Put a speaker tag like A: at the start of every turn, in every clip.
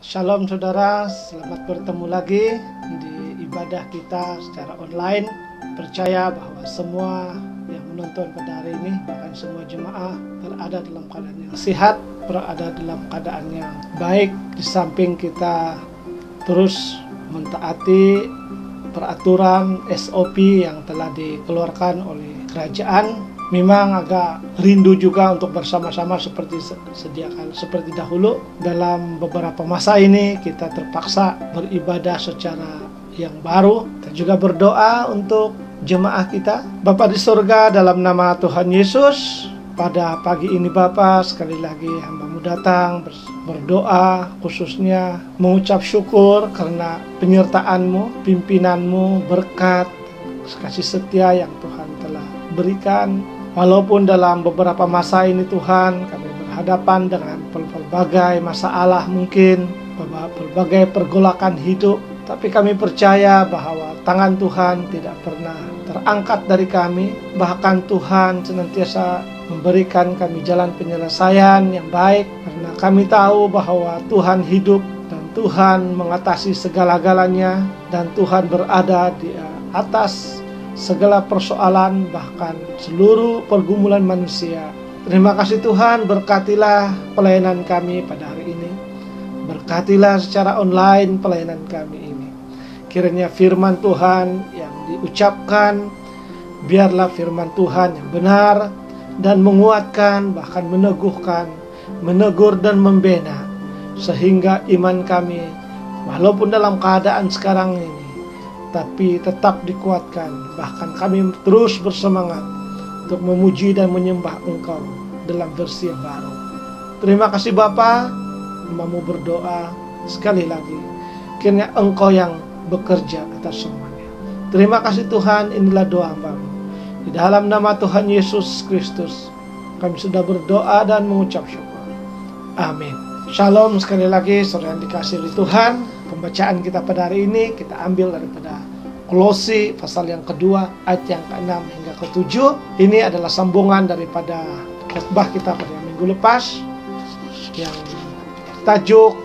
A: Shalom saudara, selamat bertemu lagi di ibadah kita secara online. Percaya bahwa semua yang menonton pada hari ini, bahkan semua jemaah berada dalam keadaan yang sehat, berada dalam keadaan yang baik. Di samping kita terus mentaati peraturan SOP yang telah dikeluarkan oleh kerajaan. Memang agak rindu juga untuk bersama-sama seperti dahulu. Dalam beberapa masa ini kita terpaksa beribadah secara yang baru. Kita juga berdoa untuk jemaah kita. Bapa di surga, dalam nama Tuhan Yesus, pada pagi ini Bapa, sekali lagi hamba-Mu datang berdoa, khususnya mengucap syukur karena penyertaan-Mu, pimpinan-Mu, berkat, kasih setia yang Tuhan telah berikan. Walaupun dalam beberapa masa ini Tuhan, kami berhadapan dengan berbagai masalah mungkin, berbagai pergolakan hidup, tapi kami percaya bahwa tangan Tuhan tidak pernah terangkat dari kami. Bahkan Tuhan senantiasa memberikan kami jalan penyelesaian yang baik, karena kami tahu bahwa Tuhan hidup dan Tuhan mengatasi segala-galanya, dan Tuhan berada di atas segala persoalan, bahkan seluruh pergumulan manusia. Terima kasih Tuhan, berkatilah pelayanan kami pada hari ini. Berkatilah secara online pelayanan kami ini. Kiranya firman Tuhan yang diucapkan, biarlah firman Tuhan yang benar dan menguatkan, bahkan meneguhkan, menegur dan membina, sehingga iman kami walaupun dalam keadaan sekarang ini tapi tetap dikuatkan. Bahkan kami terus bersemangat untuk memuji dan menyembah Engkau dalam versi yang baru. Terima kasih Bapa, hamba-Mu berdoa sekali lagi, kiranya Engkau yang bekerja atas semuanya. Terima kasih Tuhan, inilah doa hamba-Mu. Di dalam nama Tuhan Yesus Kristus kami sudah berdoa dan mengucap syukur. Amin. Shalom sekali lagi saudara yang dikasihi oleh Tuhan. Pembacaan kita pada hari ini kita ambil daripada Kolose pasal yang kedua ayat yang ke-6 hingga ke-7. Ini adalah sambungan daripada khotbah kita pada minggu lepas yang tajuk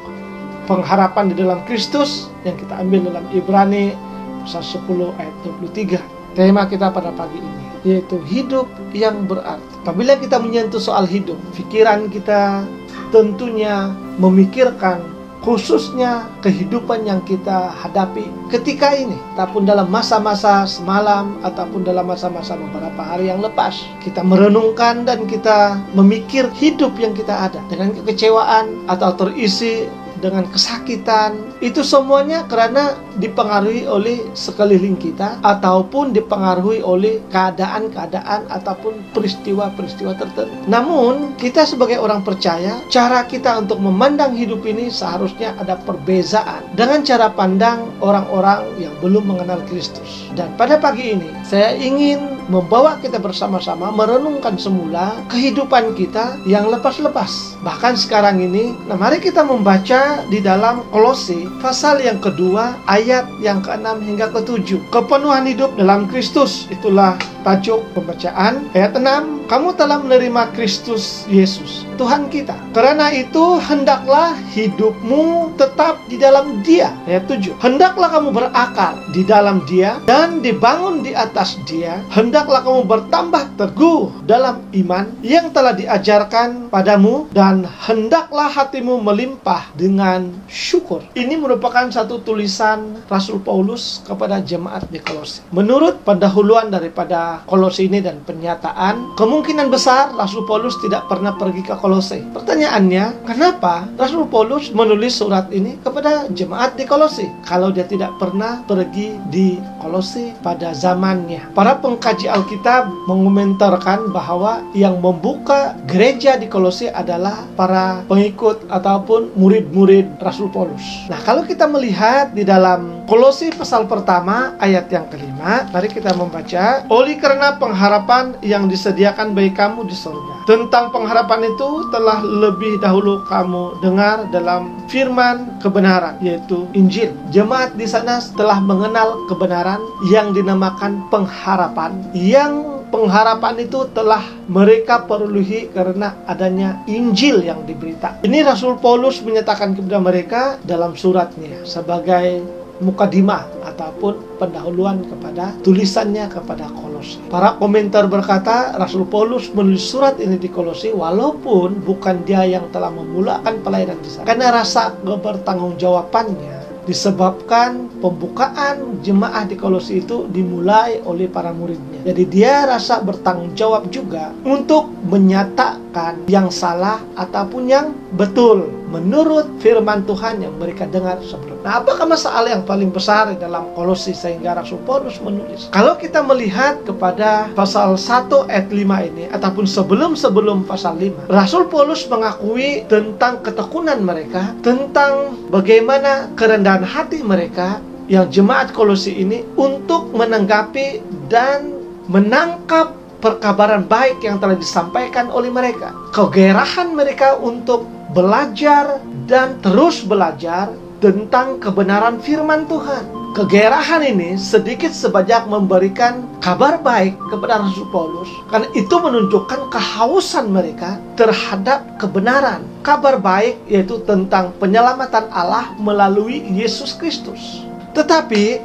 A: pengharapan di dalam Kristus, yang kita ambil dalam Ibrani pasal 10 ayat 23. Tema kita pada pagi ini yaitu hidup yang berarti. Apabila kita menyentuh soal hidup, pikiran kita tentunya memikirkan khususnya kehidupan yang kita hadapi ketika ini, ataupun dalam masa-masa semalam, ataupun dalam masa-masa beberapa hari yang lepas. Kita merenungkan dan kita memikir hidup yang kita ada dengan kekecewaan atau terisi dengan kesakitan. Itu semuanya karena dipengaruhi oleh sekeliling kita, ataupun dipengaruhi oleh keadaan-keadaan ataupun peristiwa-peristiwa tertentu. Namun kita sebagai orang percaya, cara kita untuk memandang hidup ini seharusnya ada perbezaan dengan cara pandang orang-orang yang belum mengenal Kristus. Dan pada pagi ini saya ingin membawa kita bersama-sama merenungkan semula kehidupan kita yang lepas-lepas. Bahkan sekarang ini, mari kita membaca di dalam Kolose pasal yang kedua ayat yang ke-6 hingga ke-7. Kepenuhan hidup dalam Kristus, itulah tajuk pembacaan. Ayat 6, kamu telah menerima Kristus Yesus Tuhan kita. Karena itu hendaklah hidupmu tetap di dalam Dia. Ayat 7, hendaklah kamu berakar di dalam Dia dan dibangun di atas Dia. Hendaklah kamu bertambah teguh dalam iman yang telah diajarkan padamu, dan hendaklah hatimu melimpah dengan syukur. Ini merupakan satu tulisan Rasul Paulus kepada jemaat di Kolose. Menurut pendahuluan daripada Kolose ini dan penyataan, kemungkinan besar Rasul Paulus tidak pernah pergi ke Kolose. Pertanyaannya, kenapa Rasul Paulus menulis surat ini kepada jemaat di Kolose kalau dia tidak pernah pergi di Kolose pada zamannya? Para pengkaji Alkitab mengomentarkan bahwa yang membuka gereja di Kolose adalah para pengikut ataupun murid-murid Rasul Paulus. Nah, kalau kita melihat di dalam Kolose pasal pertama ayat yang kelima, mari kita membaca. Oleh karena pengharapan yang disediakan bagi kamu di surga. Tentang pengharapan itu telah lebih dahulu kamu dengar dalam firman kebenaran, yaitu Injil. Jemaat di sana telah mengenal kebenaran yang dinamakan pengharapan, yang pengharapan itu telah mereka perolehi karena adanya Injil yang diberitakan. Ini Rasul Paulus menyatakan kepada mereka dalam suratnya sebagai mukadimah ataupun pendahuluan kepada tulisannya kepada Kolose. Para komentar berkata, Rasul Paulus menulis surat ini di Kolose walaupun bukan dia yang telah memulakan pelayanan di sana. Karena rasa kebertanggungjawabannya disebabkan pembukaan jemaah di Kolose itu dimulai oleh para muridnya. Jadi dia rasa bertanggung jawab juga untuk menyatakan yang salah ataupun yang betul menurut firman Tuhan yang mereka dengar sebelumnya. Nah, apakah masalah yang paling besar di dalam Kolose sehingga Rasul Paulus menulis? Kalau kita melihat kepada pasal 1 ayat 5 ini ataupun sebelum pasal 5, Rasul Paulus mengakui tentang ketekunan mereka, tentang bagaimana kerendahan hati mereka yang jemaat Kolose ini untuk menanggapi dan menangkap perkabaran baik yang telah disampaikan oleh mereka. Kegairahan mereka untuk belajar dan terus belajar tentang kebenaran firman Tuhan. Kegairahan ini sedikit sebanyak memberikan kabar baik kepada Rasul Paulus, karena itu menunjukkan kehausan mereka terhadap kebenaran. Kabar baik yaitu tentang penyelamatan Allah melalui Yesus Kristus. Tetapi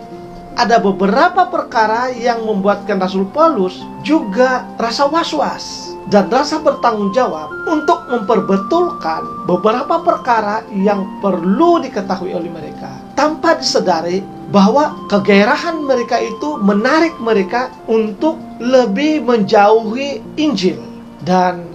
A: ada beberapa perkara yang membuatkan Rasul Paulus juga rasa was-was dan rasa bertanggung jawab untuk memperbetulkan beberapa perkara yang perlu diketahui oleh mereka, tanpa disadari bahwa kegairahan mereka itu menarik mereka untuk lebih menjauhi Injil. Dan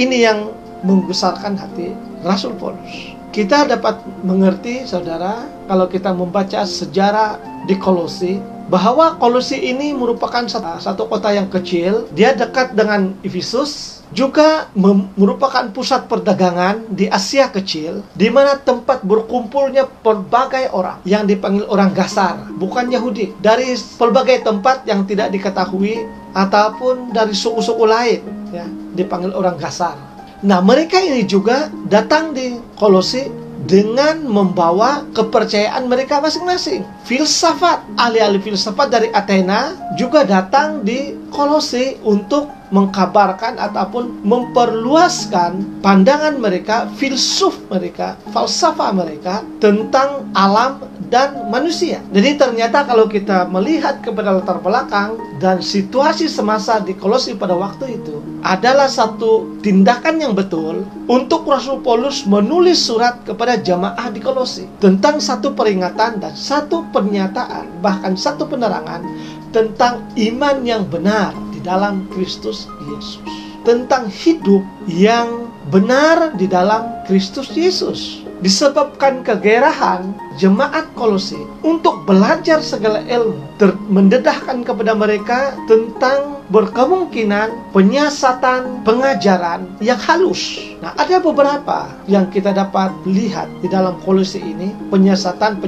A: ini yang menggusarkan hati Rasul Paulus. Kita dapat mengerti, saudara, kalau kita membaca sejarah di Kolose, bahwa Kolose ini merupakan satu kota yang kecil. Dia dekat dengan Efesus, juga merupakan pusat perdagangan di Asia Kecil, di mana tempat berkumpulnya berbagai orang yang dipanggil orang Gasar, bukan Yahudi, dari berbagai tempat yang tidak diketahui ataupun dari suku-suku lain, ya, dipanggil orang Gasar. Nah, mereka ini juga datang di Kolose dengan membawa kepercayaan mereka masing-masing. Filsafat, ahli-ahli filsafat dari Athena juga datang di Kolose untuk mengkabarkan ataupun memperluaskan pandangan mereka, filsuf mereka, falsafah mereka tentang alam dan manusia. Jadi ternyata kalau kita melihat kepada latar belakang dan situasi semasa di Kolose pada waktu itu, adalah satu tindakan yang betul untuk Rasul Paulus menulis surat kepada jamaah di Kolose tentang satu peringatan dan satu pernyataan, bahkan satu penerangan tentang iman yang benar di dalam Kristus Yesus, tentang hidup yang benar di dalam Kristus Yesus. Disebabkan kegairahan jemaat Kolose untuk belajar segala ilmu, mendedahkan kepada mereka tentang berkemungkinan penyiasatan pengajaran yang halus. Nah, ada beberapa yang kita dapat lihat di dalam Kolose ini, penyiasatan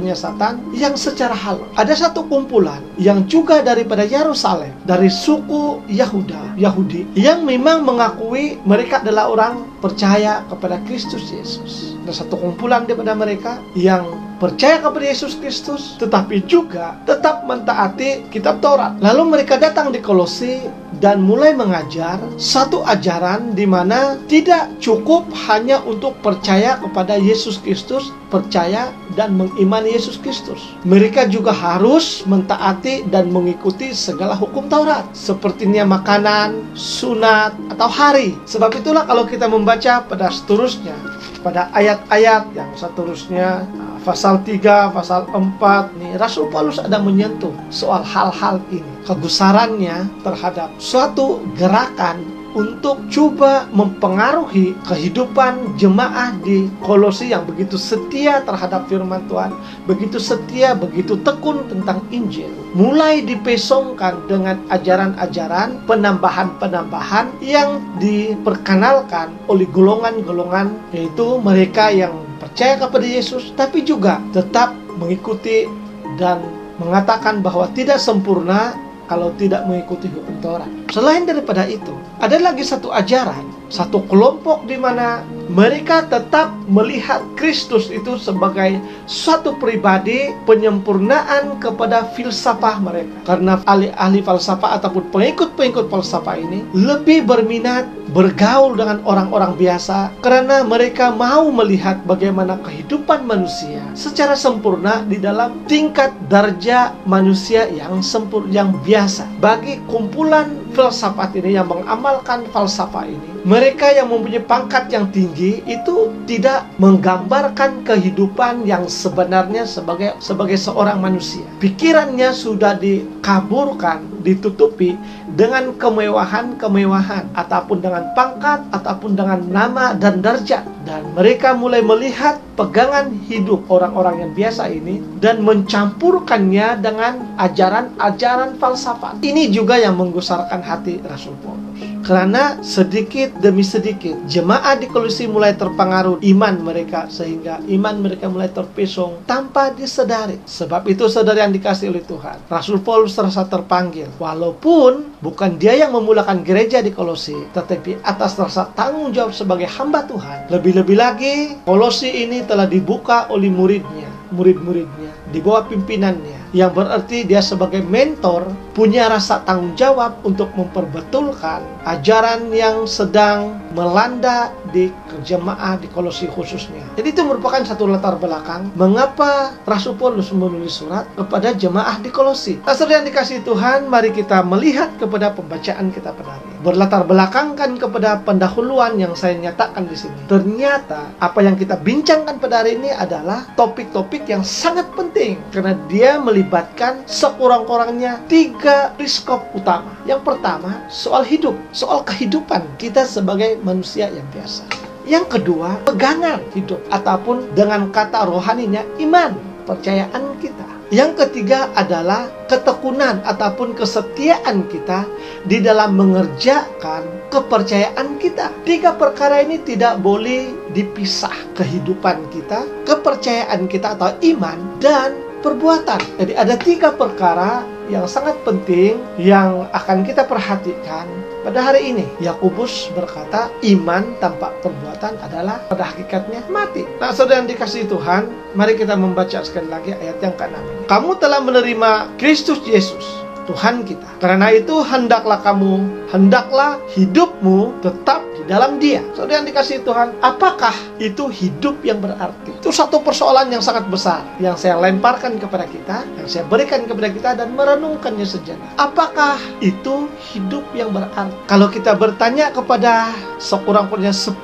A: yang secara halus. Ada satu kumpulan yang juga daripada Yerusalem, dari suku Yahudi, yang memang mengakui mereka adalah orang percaya kepada Kristus Yesus. Ada satu kumpulan daripada mereka yang percaya kepada Yesus Kristus, tetapi juga tetap mentaati kitab Taurat. Lalu mereka datang di Kolose dan mulai mengajar satu ajaran di mana tidak cukup hanya untuk percaya kepada Yesus Kristus, percaya dan mengimani Yesus Kristus. Mereka juga harus mentaati dan mengikuti segala hukum Taurat, sepertinya makanan, sunat, atau hari. Sebab itulah kalau kita membaca pada seterusnya, pada ayat-ayat yang seterusnya, pasal 3, pasal 4, nih Rasul Paulus ada menyentuh soal hal-hal ini. Kegusarannya terhadap suatu gerakan untuk coba mempengaruhi kehidupan jemaah di Kolose yang begitu setia terhadap firman Tuhan, begitu setia, begitu tekun tentang Injil. Mulai dipesongkan dengan ajaran-ajaran penambahan-penambahan yang diperkenalkan oleh golongan-golongan, yaitu mereka yang percaya kepada Yesus, tapi juga tetap mengikuti dan mengatakan bahwa tidak sempurna kalau tidak mengikuti hukum Taurat. Selain daripada itu, ada lagi satu ajaran satu kelompok di mana mereka tetap melihat Kristus itu sebagai suatu pribadi penyempurnaan kepada filsafah mereka. Karena ahli-ahli falsafah ataupun pengikut-pengikut falsafah ini lebih berminat bergaul dengan orang-orang biasa karena mereka mau melihat bagaimana kehidupan manusia secara sempurna di dalam tingkat darjah manusia yang biasa. Bagi kumpulan filsafat ini yang mengamalkan falsafah ini, mereka yang mempunyai pangkat yang tinggi itu tidak menggambarkan kehidupan yang sebenarnya sebagai seorang manusia. Pikirannya sudah dikaburkan, ditutupi dengan kemewahan-kemewahan ataupun dengan pangkat ataupun dengan nama dan darjat, dan mereka mulai melihat pegangan hidup orang-orang yang biasa ini dan mencampurkannya dengan ajaran-ajaran falsafat. Ini juga yang menggusarkan hati Rasul Paulus. Karena sedikit demi sedikit jemaat di Kolose mulai terpengaruh iman mereka, sehingga iman mereka mulai terpesong tanpa disadari. Sebab itu, saudara yang dikasihi oleh Tuhan, Rasul Paulus terasa terpanggil, walaupun bukan dia yang memulakan gereja di Kolose, tetapi atas rasa tanggung jawab sebagai hamba Tuhan. Lebih-lebih lagi, Kolose ini telah dibuka oleh murid-muridnya di bawah pimpinannya, yang berarti dia sebagai mentor punya rasa tanggung jawab untuk memperbetulkan ajaran yang sedang melanda di jemaah di Kolose khususnya. Jadi itu merupakan satu latar belakang mengapa Rasul Paulus menulis surat kepada jemaah di Kolose. Saudara yang dikasihi Tuhan, mari kita melihat kepada pembacaan kita pada hari ini. Berlatar belakangkan kepada pendahuluan yang saya nyatakan di sini. Ternyata apa yang kita bincangkan pada hari ini adalah topik-topik yang sangat penting, karena dia melibatkan sekurang-kurangnya 3 periskop utama. Yang pertama, soal hidup, soal kehidupan kita sebagai manusia yang biasa. Yang kedua, pegangan hidup ataupun dengan kata rohaninya iman, percayaan kita. Yang ketiga adalah ketekunan ataupun kesetiaan kita di dalam mengerjakan kepercayaan kita. 3 perkara ini tidak boleh dipisah. Kehidupan kita, kepercayaan kita atau iman, dan perbuatan. Jadi ada 3 perkara yang sangat penting yang akan kita perhatikan pada hari ini. Yakobus berkata, iman tanpa perbuatan adalah pada hakikatnya mati. Nah, saudara yang dikasihi Tuhan, mari kita membaca sekali lagi ayat yang ke-6 ini. Kamu telah menerima Kristus Yesus, Tuhan kita. Karena itu hendaklah hidupmu tetap di dalam Dia. Saudara yang dikasihi Tuhan, apakah itu hidup yang berarti? Itu satu persoalan yang sangat besar yang saya lemparkan kepada kita, yang saya berikan kepada kita dan merenungkannya sejenak. Apakah itu hidup yang berarti? Kalau kita bertanya kepada sekurang-kurangnya 10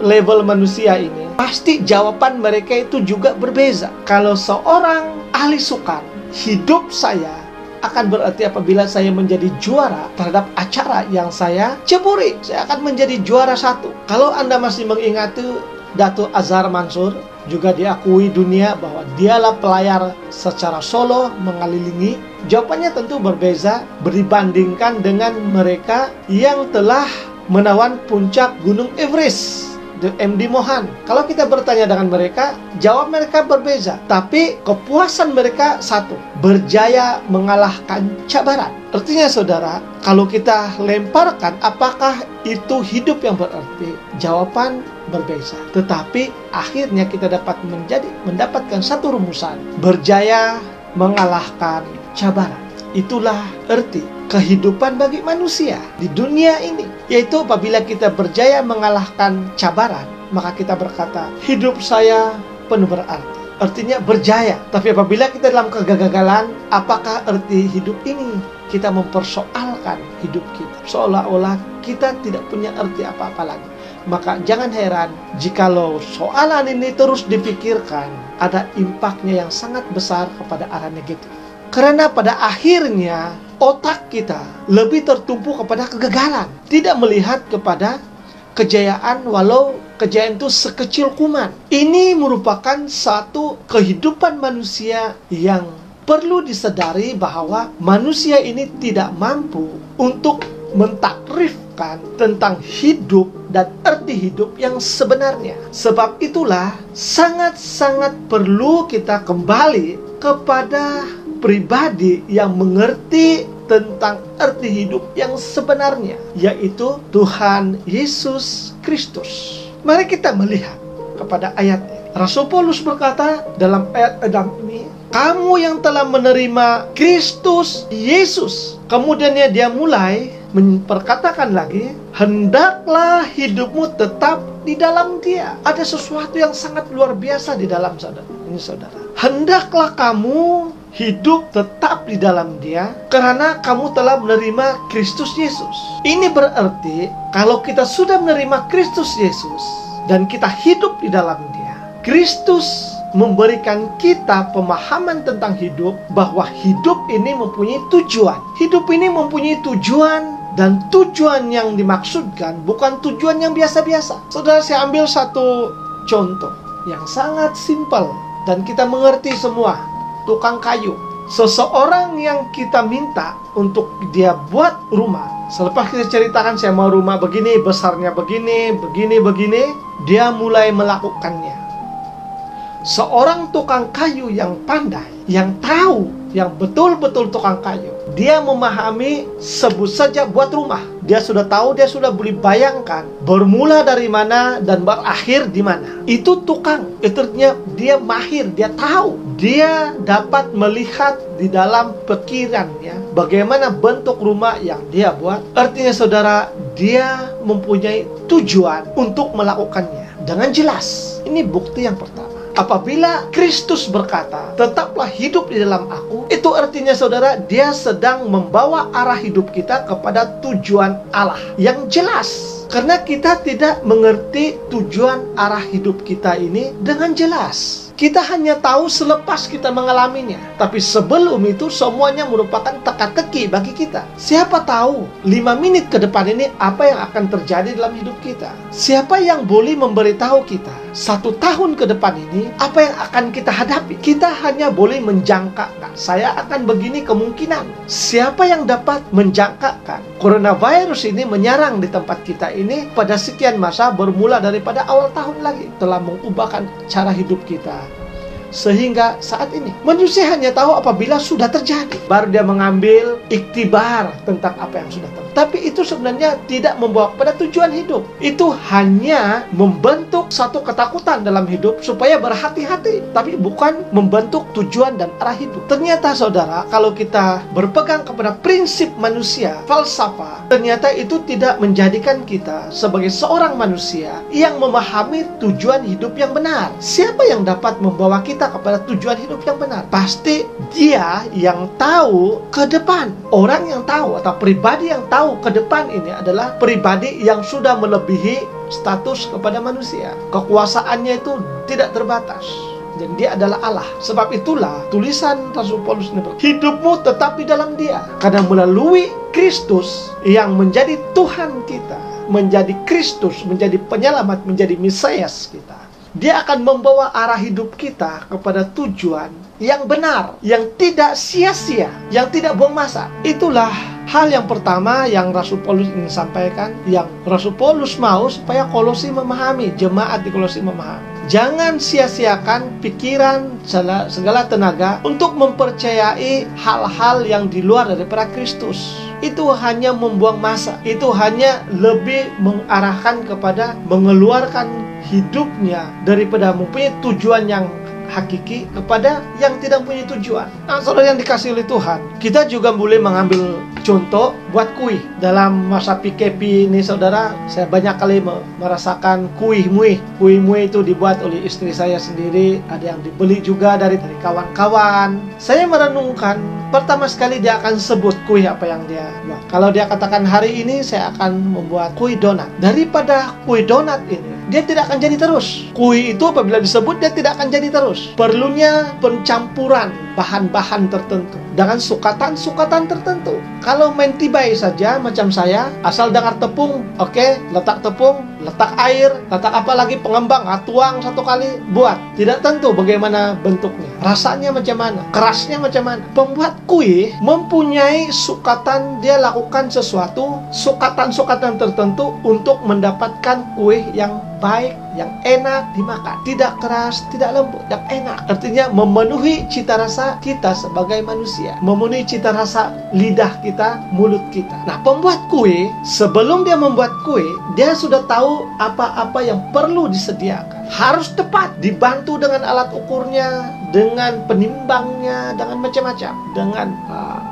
A: level manusia ini, pasti jawaban mereka itu juga berbeza. Kalau seorang ahli sukar, hidup saya akan berarti apabila saya menjadi juara terhadap acara yang saya ceburi. Saya akan menjadi juara 1. Kalau Anda masih mengingati Datuk Azhar Mansur, juga diakui dunia bahwa dialah pelayar secara solo mengelilingi. Jawabannya tentu berbeza berbandingkan dengan mereka yang telah menawan puncak Gunung Everest, MD Mohan. Kalau kita bertanya dengan mereka, jawab mereka berbeza. Tapi kepuasan mereka satu, berjaya mengalahkan cabaran. Artinya saudara, kalau kita lemparkan apakah itu hidup yang berarti, jawaban berbeza. Tetapi akhirnya kita dapat mendapatkan satu rumusan, berjaya mengalahkan cabaran. Itulah arti kehidupan bagi manusia di dunia ini, yaitu apabila kita berjaya mengalahkan cabaran, maka kita berkata, hidup saya penuh berarti. Artinya berjaya. Tapi apabila kita dalam kegagalan, apakah arti hidup ini? Kita mempersoalkan hidup kita, seolah-olah kita tidak punya arti apa-apa lagi. Maka jangan heran jikalau soalan ini terus dipikirkan, ada impaknya yang sangat besar kepada arah negatif. Karena pada akhirnya otak kita lebih tertumpu kepada kegagalan, tidak melihat kepada kejayaan, walau kejayaan itu sekecil kuman. Ini merupakan satu kehidupan manusia yang perlu disadari bahwa manusia ini tidak mampu untuk mentakrifkan tentang hidup dan arti hidup yang sebenarnya. Sebab itulah sangat-sangat perlu kita kembali kepada pribadi yang mengerti tentang arti hidup yang sebenarnya, yaitu Tuhan Yesus Kristus. Mari kita melihat kepada ayat ini. Rasul Paulus berkata dalam ayat 6 ini, kamu yang telah menerima Kristus Yesus. Kemudiannya dia mulai memperkatakan lagi, hendaklah hidupmu tetap di dalam Dia. Ada sesuatu yang sangat luar biasa di dalam saudara. Ini saudara. Hendaklah kamu hidup tetap di dalam Dia karena kamu telah menerima Kristus Yesus. Ini berarti kalau kita sudah menerima Kristus Yesus dan kita hidup di dalam Dia, Kristus memberikan kita pemahaman tentang hidup, bahwa hidup ini mempunyai tujuan. Hidup ini mempunyai tujuan, dan tujuan yang dimaksudkan bukan tujuan yang biasa-biasa. Saudara, saya ambil satu contoh yang sangat simpel dan kita mengerti semua. Tukang kayu. Seseorang yang kita minta untuk dia buat rumah. Selepas kita ceritakan saya mau rumah begini, besarnya begini, begini, dia mulai melakukannya. Seorang tukang kayu yang pandai, yang tahu, yang betul-betul tukang kayu, dia memahami sebut saja buat rumah. Dia sudah tahu, dia sudah boleh bayangkan bermula dari mana dan berakhir di mana. Itu tukang. Itu artinya dia mahir, dia tahu. Dia dapat melihat di dalam pikirannya bagaimana bentuk rumah yang dia buat. Artinya saudara, dia mempunyai tujuan untuk melakukannya dengan jelas. Ini bukti yang pertama. Apabila Kristus berkata, tetaplah hidup di dalam aku, itu artinya saudara, dia sedang membawa arah hidup kita kepada tujuan Allah yang jelas. Karena kita tidak mengerti tujuan arah hidup kita ini dengan jelas. Kita hanya tahu selepas kita mengalaminya. Tapi sebelum itu semuanya merupakan teka-teki bagi kita. Siapa tahu 5 menit ke depan ini apa yang akan terjadi dalam hidup kita? Siapa yang boleh memberitahu kita 1 tahun ke depan ini apa yang akan kita hadapi? Kita hanya boleh menjangkakan. Saya akan begini kemungkinan. Siapa yang dapat menjangkakan coronavirus ini menyerang di tempat kita ini pada sekian masa bermula daripada awal tahun lagi, telah mengubahkan cara hidup kita. Sehingga saat ini manusia hanya tahu apabila sudah terjadi, baru dia mengambil iktibar tentang apa yang sudah terjadi. Tapi itu sebenarnya tidak membawa pada tujuan hidup. Itu hanya membentuk satu ketakutan dalam hidup supaya berhati-hati, tapi bukan membentuk tujuan dan arah hidup. Ternyata saudara, kalau kita berpegang kepada prinsip manusia, falsafah, ternyata itu tidak menjadikan kita sebagai seorang manusia yang memahami tujuan hidup yang benar. Siapa yang dapat membawa kita kepada tujuan hidup yang benar? Pasti dia yang tahu ke depan. Orang yang tahu atau pribadi yang tahu ke depan ini adalah pribadi yang sudah melebihi status kepada manusia. Kekuasaannya itu tidak terbatas. Dan dia adalah Allah. Sebab itulah tulisan Rasul Paulus ini, hidupmu tetap di dalam Dia. Karena melalui Kristus yang menjadi Tuhan kita, menjadi Kristus, menjadi penyelamat, menjadi Mesias kita, Dia akan membawa arah hidup kita kepada tujuan yang benar, yang tidak sia-sia, yang tidak buang masa. Itulah hal yang pertama yang Rasul Paulus ingin sampaikan, yang Rasul Paulus mau supaya Kolosi memahami, jemaat di Kolosi memahami. Jangan sia-siakan pikiran, segala tenaga untuk mempercayai hal-hal yang di luar daripada Kristus. Itu hanya membuang masa. Itu hanya lebih mengarahkan kepada mengeluarkan hidupnya daripada mempunyai tujuan yang hakiki kepada yang tidak punya tujuan. Nah, saudara yang dikasihi oleh Tuhan, kita juga boleh mengambil contoh buat kuih. Dalam masa PKP ini saudara, saya banyak kali merasakan kuih muih. Kuih muih itu dibuat oleh istri saya sendiri, ada yang dibeli juga dari kawan-kawan. Saya merenungkan, pertama sekali dia akan sebut kuih apa yang dia buat. Kalau dia katakan hari ini saya akan membuat kuih donat. Daripada kuih donat ini, dia tidak akan jadi terus. Kuih itu apabila disebut dia tidak akan jadi terus. Perlunya pencampuran bahan-bahan tertentu dengan sukatan-sukatan tertentu. Kalau main tibai saja macam saya, asal dengar tepung, oke, letak tepung, letak air, letak apa lagi pengembang, tuang satu kali, buat. Tidak tentu bagaimana bentuknya, rasanya macam mana, kerasnya macam mana. Pembuat kue mempunyai sukatan, dia lakukan sesuatu, sukatan-sukatan tertentu untuk mendapatkan kue yang baik, yang enak dimakan, tidak keras, tidak lembut, yang enak. Artinya memenuhi cita rasa kita sebagai manusia, memenuhi cita rasa lidah kita, mulut kita. Nah, pembuat kue sebelum dia membuat kue, dia sudah tahu apa-apa yang perlu disediakan. Harus tepat, dibantu dengan alat ukurnya, dengan penimbangnya, dengan macam-macam, dengan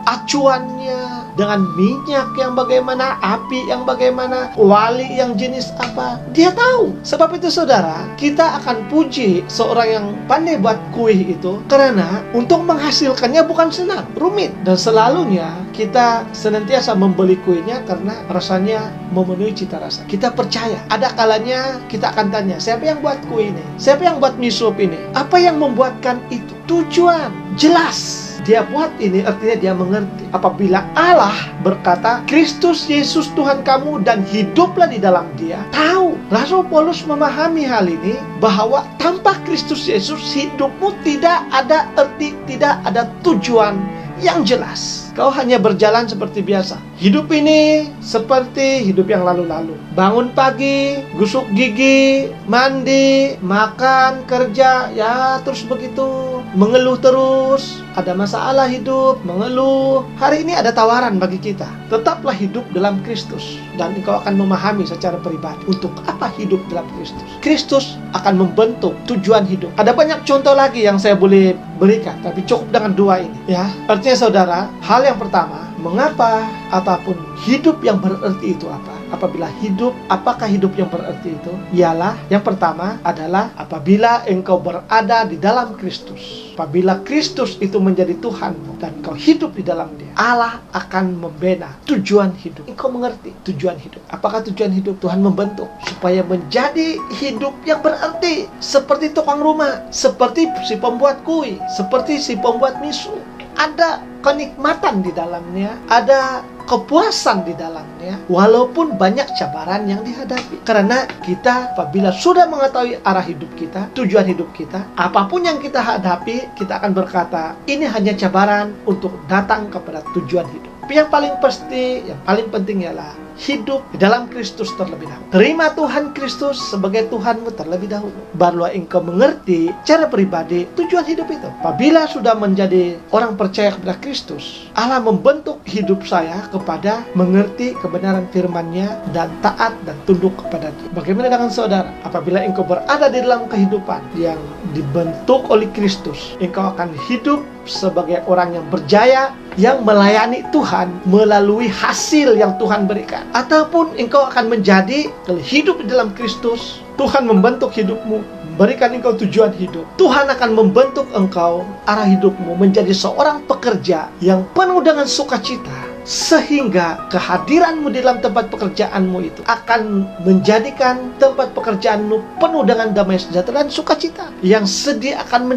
A: acuannya, dengan minyak yang bagaimana, api yang bagaimana, wali yang jenis apa. Dia tahu. Sebab itu saudara, kita akan puji seorang yang pandai buat kue itu, karena untuk menghasilkannya bukan senang, rumit. Dan selalunya kita senantiasa membeli kuenya karena rasanya memenuhi cita rasa. Kita percaya. Ada kalanya kita akan tanya, siapa yang buat kue ini? Siapa yang buat mie soup ini? Apa yang membuatkan itu? Tujuan jelas. Dia buat ini artinya dia mengerti. Apabila Allah berkata, Kristus Yesus Tuhan kamu dan hiduplah di dalam dia. Tahu. Rasul Paulus memahami hal ini, bahwa tanpa Kristus Yesus hidupmu tidak ada arti, tidak ada tujuan yang jelas. Kau hanya berjalan seperti biasa. Hidup ini seperti hidup yang lalu-lalu. Bangun pagi, gusuk gigi, mandi, makan, kerja, ya terus begitu. Mengeluh terus, ada masalah hidup, mengeluh. Hari ini ada tawaran bagi kita. Tetaplah hidup dalam Kristus. Dan engkau akan memahami secara pribadi untuk apa hidup dalam Kristus. Kristus akan membentuk tujuan hidup. Ada banyak contoh lagi yang saya boleh berikan, tapi cukup dengan dua ini. Ya, artinya saudara, hal yang pertama, mengapa ataupun hidup yang berarti itu apa? Apabila hidup, apakah hidup yang berarti itu? Ialah, yang pertama adalah apabila engkau berada di dalam Kristus. Apabila Kristus itu menjadi Tuhanmu dan engkau hidup di dalam dia, Allah akan membina tujuan hidup. Engkau mengerti tujuan hidup. Apakah tujuan hidup? Tuhan membentuk supaya menjadi hidup yang berarti. Seperti tukang rumah, seperti si pembuat kue, seperti si pembuat misu. Ada kenikmatan di dalamnya, ada kepuasan di dalamnya, walaupun banyak cabaran yang dihadapi. Karena kita apabila sudah mengetahui arah hidup kita, tujuan hidup kita, apapun yang kita hadapi, kita akan berkata, ini hanya cabaran untuk datang kepada tujuan hidup. Tapi yang paling pasti, yang paling penting ialah hidup di dalam Kristus terlebih dahulu. Terima Tuhan Kristus sebagai Tuhanmu terlebih dahulu. Barulah engkau mengerti cara pribadi tujuan hidup itu. Apabila sudah menjadi orang percaya kepada Kristus, Allah membentuk hidup saya kepada mengerti kebenaran firman-Nya dan taat dan tunduk kepada Dia. Bagaimana dengan saudara? Apabila engkau berada di dalam kehidupan yang dibentuk oleh Kristus, engkau akan hidup sebagai orang yang berjaya, yang melayani Tuhan melalui hasil yang Tuhan berikan. Ataupun engkau akan menjadi, kalau hidup di dalam Kristus, Tuhan membentuk hidupmu, berikan engkau tujuan hidup. Tuhan akan membentuk engkau, arah hidupmu menjadi seorang pekerja yang penuh dengan sukacita. Sehingga kehadiranmu di dalam tempat pekerjaanmu itu akan menjadikan tempat pekerjaanmu penuh dengan damai sejahtera dan sukacita. Yang sedih akan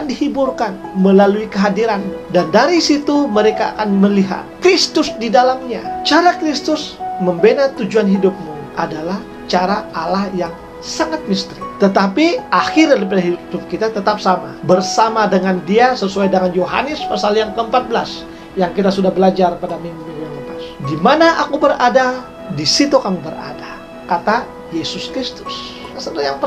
A: dihiburkan melalui kehadiranmu. Dan dari situ mereka akan melihat Kristus di dalamnya. Cara Kristus membina tujuan hidupmu adalah cara Allah yang sangat misteri. Tetapi akhir daripada hidup kita tetap sama. Bersama dengan Dia sesuai dengan Yohanes pasal yang ke-14. Yang kita sudah belajar pada minggu-minggu yang lepas. Di mana aku berada, di situ kamu berada, kata Yesus Kristus. Saudara yang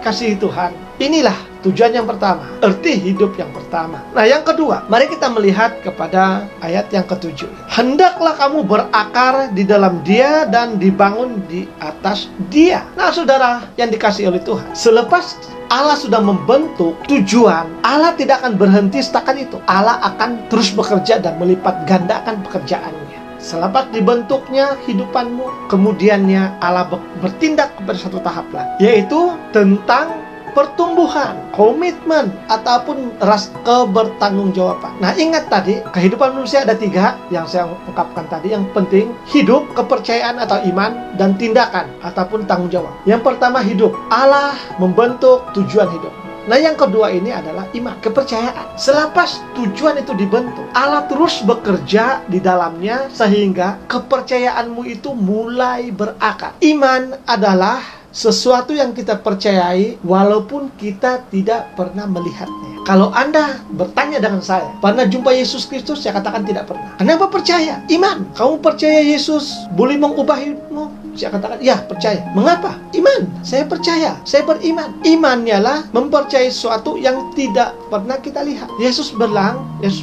A: kasih Tuhan, inilah tujuan yang pertama, arti hidup yang pertama. Nah, yang kedua, mari kita melihat kepada ayat yang ke-7. Hendaklah kamu berakar di dalam Dia dan dibangun di atas Dia. Nah, saudara yang dikasih oleh Tuhan, selepas Allah sudah membentuk tujuan, Allah tidak akan berhenti setakat itu. Allah akan terus bekerja dan melipat gandakan pekerjaannya. Selepas dibentuknya hidupanmu, kemudiannya Allah bertindak kepada satu tahap lagi, yaitu tentang pertumbuhan, komitmen, ataupun kebertanggungjawaban. Nah, ingat tadi, kehidupan manusia ada 3 yang saya ungkapkan tadi. Yang penting, hidup, kepercayaan atau iman, dan tindakan ataupun tanggung jawab. Yang pertama, hidup. Allah membentuk tujuan hidup. Nah, yang kedua ini adalah iman, kepercayaan. Selepas tujuan itu dibentuk, Allah terus bekerja di dalamnya sehingga kepercayaanmu itu mulai berakar. Iman adalah sesuatu yang kita percayai walaupun kita tidak pernah melihatnya. Kalau Anda bertanya dengan saya, pernah jumpa Yesus Kristus? Saya katakan tidak pernah. Kenapa percaya? Iman. Kamu percaya Yesus boleh mengubah hidupmu? Saya katakan, ya percaya. Mengapa? Iman. Saya percaya. Saya beriman. Imannya lah mempercayai sesuatu yang tidak pernah kita lihat. Yesus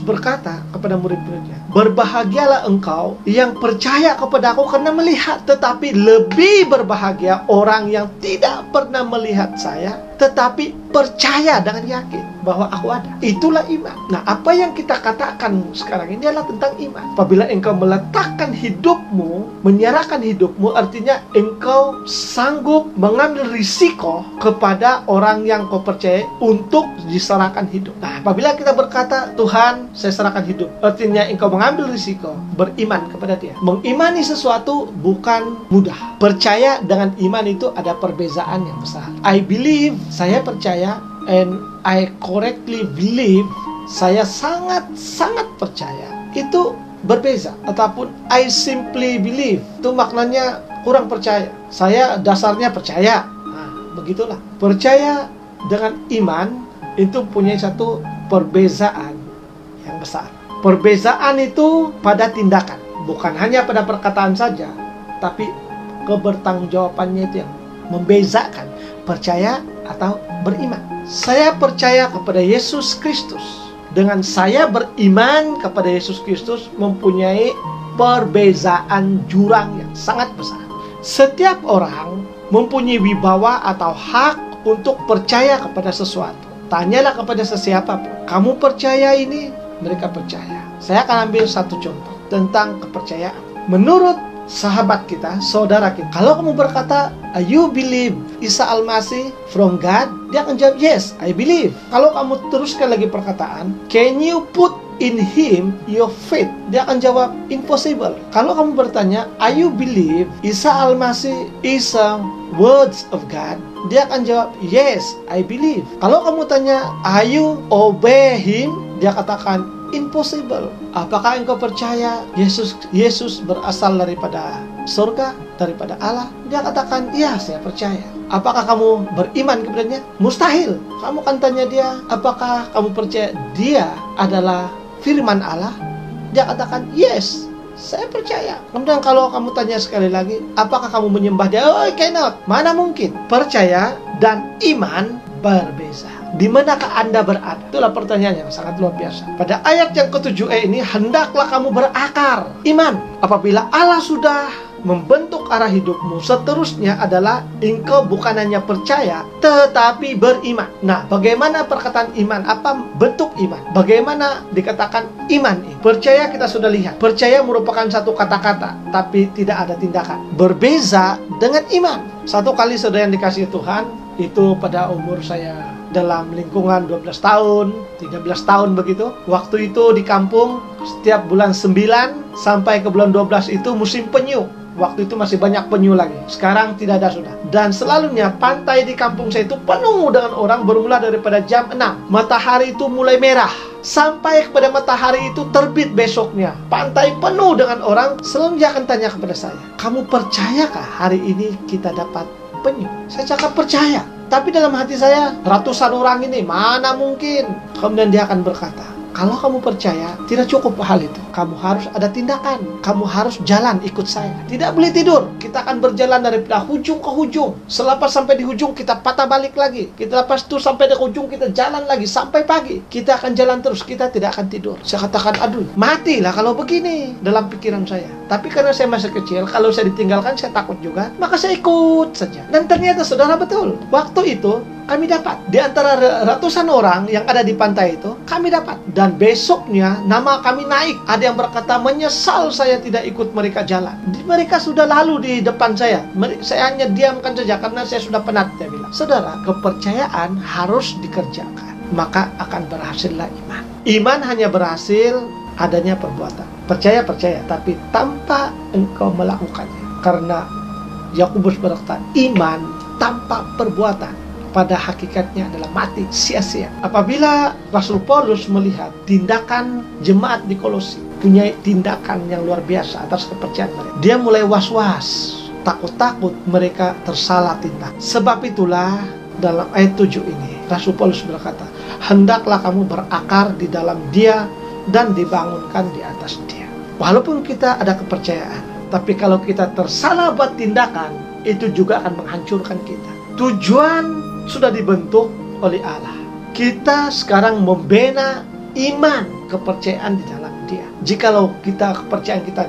A: berkata kepada murid-muridnya, berbahagialah engkau yang percaya kepada aku karena melihat. Tetapi lebih berbahagia orang yang tidak pernah melihat saya, tetapi percaya dengan yakin bahwa aku ada. Itulah iman. Nah, apa yang kita katakan sekarang ini adalah tentang iman. Apabila engkau meletakkan hidupmu, menyerahkan hidupmu, artinya engkau sanggup mengambil risiko kepada orang yang kau percaya untuk diserahkan hidup. Nah, apabila kita berkata, Tuhan, saya serahkan hidup, artinya engkau mengambil risiko beriman kepada Dia. Mengimani sesuatu bukan mudah. Percaya dengan iman itu ada perbezaan yang besar. I believe, saya percaya, and I correctly believe, saya sangat percaya, itu berbeza. Ataupun I simply believe, itu maknanya kurang percaya. Saya dasarnya percaya. Nah, begitulah. Percaya dengan iman itu punya satu perbezaan yang besar. Perbezaan itu pada tindakan, bukan hanya pada perkataan saja, tapi kebertanggungjawabannya itu yang membezakan percaya atau beriman. Saya percaya kepada Yesus Kristus. Dengan saya beriman kepada Yesus Kristus mempunyai perbezaan jurang yang sangat besar. Setiap orang mempunyai wibawa atau hak untuk percaya kepada sesuatu. Tanyalah kepada sesiapa pun, kamu percaya ini? Mereka percaya. Saya akan ambil satu contoh tentang kepercayaan. Menurut sahabat kita, saudara kita, kalau kamu berkata, you believe Isa Al-Masih from God? Dia akan jawab, yes, I believe. Kalau kamu teruskan lagi perkataan, can you put in Him your faith? Dia akan jawab, impossible. Kalau kamu bertanya, you believe Isa Al-Masih is words of God? Dia akan jawab, yes, I believe. Kalau kamu tanya, you obey Him? Dia katakan, impossible. Apakah engkau percaya Yesus berasal daripada surga, daripada Allah? Dia katakan, ya, saya percaya. Apakah kamu beriman kepadanya? Mustahil. Kamu akan tanya dia, apakah kamu percaya Dia adalah firman Allah? Dia katakan, yes, saya percaya. Kemudian kalau kamu tanya sekali lagi, apakah kamu menyembah Dia? Oh, cannot. Mana mungkin. Percaya dan iman berbeza. Di manakah Anda berada? Itulah pertanyaan yang sangat luar biasa. Pada ayat yang ke-7e ini, hendaklah kamu berakar iman. Apabila Allah sudah membentuk arah hidupmu, seterusnya adalah engkau bukan hanya percaya, tetapi beriman. Nah, bagaimana perkataan iman? Apa bentuk iman? Bagaimana dikatakan iman ini? Percaya kita sudah lihat. Percaya merupakan satu kata-kata, tapi tidak ada tindakan. Berbeza dengan iman. Satu kali saudara yang dikasihi Tuhan, itu pada umur saya dalam lingkungan 12 tahun, 13 tahun begitu. Waktu itu di kampung, setiap bulan 9 sampai ke bulan 12 itu musim penyu. Waktu itu masih banyak penyu lagi. Sekarang tidak ada sudah. Dan selalunya pantai di kampung saya itu penuh dengan orang, bermula daripada jam 6. Matahari itu mulai merah sampai kepada matahari itu terbit besoknya. Pantai penuh dengan orang. Selalu dia akan tanya kepada saya, kamu percayakah hari ini kita dapat penyu? Saya cakap percaya. Tapi dalam hati saya, ratusan orang ini, mana mungkin? Kemudian dia akan berkata, kalau kamu percaya, tidak cukup hal itu. Kamu harus ada tindakan. Kamu harus jalan ikut saya. Tidak boleh tidur. Kita akan berjalan dari hujung ke hujung. Selepas sampai di hujung, kita patah balik lagi. Kita lepas itu sampai di hujung, kita jalan lagi sampai pagi. Kita akan jalan terus. Kita tidak akan tidur. Saya katakan, aduh, matilah kalau begini dalam pikiran saya. Tapi karena saya masih kecil, kalau saya ditinggalkan, saya takut juga. Maka saya ikut saja. Dan ternyata saudara betul. Waktu itu, kami dapat. Di antara ratusan orang yang ada di pantai itu, kami dapat. Dan besoknya, nama kami naik. Ada yang berkata, menyesal saya tidak ikut mereka jalan. Mereka sudah lalu di depan saya. Saya hanya diamkan saja karena saya sudah penat, dia bilang. Saudara, kepercayaan harus dikerjakan. Maka akan berhasillah iman. Iman hanya berhasil adanya perbuatan. Percaya, tapi tanpa engkau melakukannya. Karena Yakobus berkata, iman tanpa perbuatan pada hakikatnya adalah mati, sia-sia. Apabila Rasul Paulus melihat tindakan jemaat di Kolosi, punya tindakan yang luar biasa atas kepercayaan mereka, dia mulai was-was. takut-takut mereka tersalah tindak. Sebab itulah dalam ayat 7 ini Rasul Paulus berkata, hendaklah kamu berakar di dalam Dia dan dibangunkan di atas Dia. Walaupun kita ada kepercayaan, tapi kalau kita tersalah buat tindakan, itu juga akan menghancurkan kita. Tujuan sudah dibentuk oleh Allah. Kita sekarang membina iman, kepercayaan di dalam Dia. Jikalau kepercayaan kita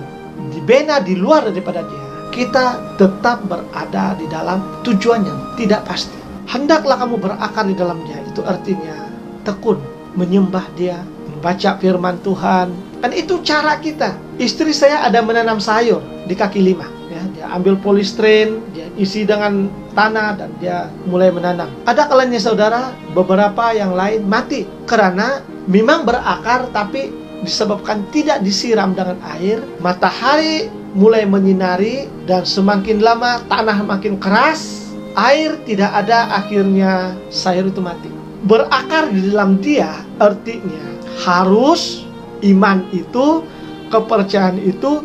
A: dibina di luar daripada Dia, kita tetap berada di dalam tujuan yang tidak pasti. Hendaklah kamu berakar di dalam Dia, itu artinya tekun menyembah Dia, membaca firman Tuhan. Dan itu cara kita. Istri saya ada menanam sayur di kaki lima. Ya, dia ambil polistren, dia isi dengan tanah, dan dia mulai menanam. Ada kalanya saudara, beberapa yang lain mati karena memang berakar, tapi disebabkan tidak disiram dengan air. Matahari mulai menyinari, dan semakin lama tanah makin keras, air tidak ada, akhirnya sayur itu mati. Berakar di dalam Dia artinya harus iman itu, kepercayaan itu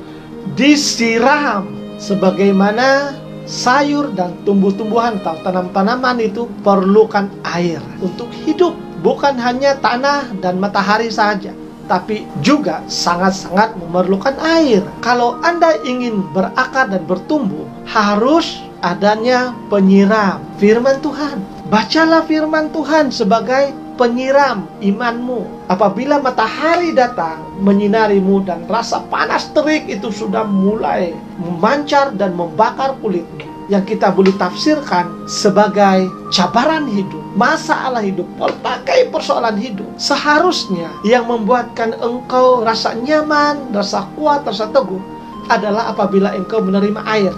A: disiram, sebagaimana sayur dan tumbuh-tumbuhan atau tanam-tanaman itu perlukan air untuk hidup. Bukan hanya tanah dan matahari saja, tapi juga sangat-sangat memerlukan air. Kalau Anda ingin berakar dan bertumbuh, harus adanya penyiram firman Tuhan. Bacalah firman Tuhan sebagai penyiram imanmu. Apabila matahari datang menyinarimu dan rasa panas terik itu sudah mulai memancar dan membakar kulitmu, yang kita boleh tafsirkan sebagai cabaran hidup, masalah hidup, berbagai persoalan hidup, seharusnya yang membuatkan engkau rasa nyaman, rasa kuat, rasa teguh adalah apabila engkau menerima air,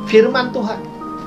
A: firman Tuhan.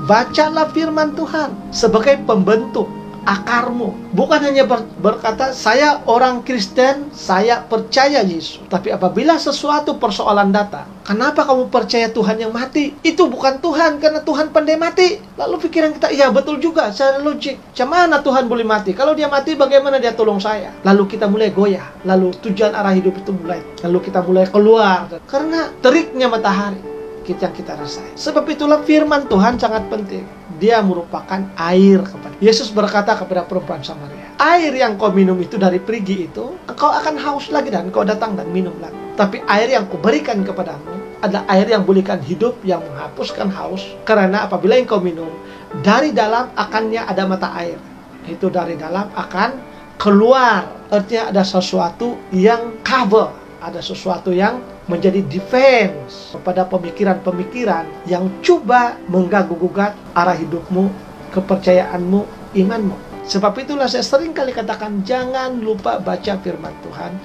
A: Bacalah firman Tuhan sebagai pembentuk akarmu. Bukan hanya berkata, saya orang Kristen, saya percaya Yesus. Tapi apabila sesuatu persoalan datang, kenapa kamu percaya Tuhan yang mati? Itu bukan Tuhan, karena Tuhan pandai mati. Lalu pikiran kita, iya betul juga, secara logik. Macam mana Tuhan boleh mati? Kalau Dia mati, bagaimana Dia tolong saya? Lalu kita mulai goyah. Lalu tujuan arah hidup itu lalu kita mulai keluar. Karena teriknya matahari yang kita rasain. Sebab itulah firman Tuhan sangat penting. Dia merupakan air kepada. Yesus berkata kepada perempuan Samaria, air yang kau minum itu dari perigi itu, engkau akan haus lagi dan engkau datang dan minum lagi. Tapi air yang kuberikan kepadamu adalah air yang bolehkan hidup, yang menghapuskan haus. Karena apabila engkau minum, dari dalam akannya ada mata air. Itu dari dalam akan keluar. Artinya ada sesuatu yang cover, ada sesuatu yang menjadi defense kepada pemikiran-pemikiran yang coba mengganggu-gugat arah hidupmu, kepercayaanmu, imanmu. Sebab itulah saya sering kali katakan, jangan lupa baca firman Tuhan,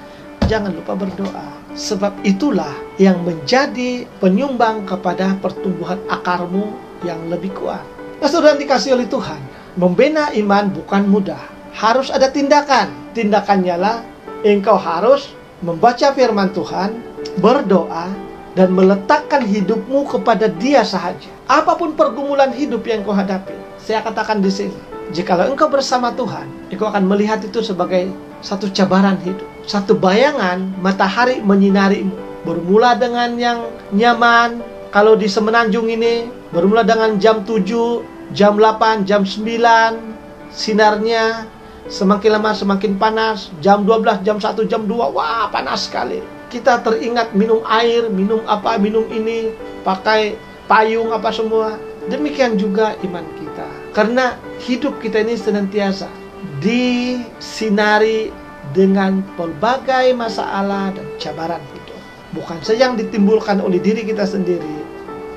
A: jangan lupa berdoa. Sebab itulah yang menjadi penyumbang kepada pertumbuhan akarmu yang lebih kuat. Nah, saudara dikasih oleh Tuhan, membina iman bukan mudah. Harus ada tindakan. Tindakannya lah, engkau harus membaca firman Tuhan, berdoa, dan meletakkan hidupmu kepada Dia sahaja. Apapun pergumulan hidup yang kau hadapi, saya katakan di sini, jikalau engkau bersama Tuhan, engkau akan melihat itu sebagai satu cabaran hidup, satu bayangan matahari menyinarimu. Bermula dengan yang nyaman, kalau di Semenanjung ini, bermula dengan jam 7, jam 8, jam 9, sinarnya semakin lama semakin panas, jam 12, jam 1, jam 2, wah panas sekali. Kita teringat minum air, minum apa, minum ini, pakai payung apa semua. Demikian juga iman kita. Karena hidup kita ini senantiasa disinari dengan berbagai masalah dan cabaran hidup. Bukan saja yang ditimbulkan oleh diri kita sendiri,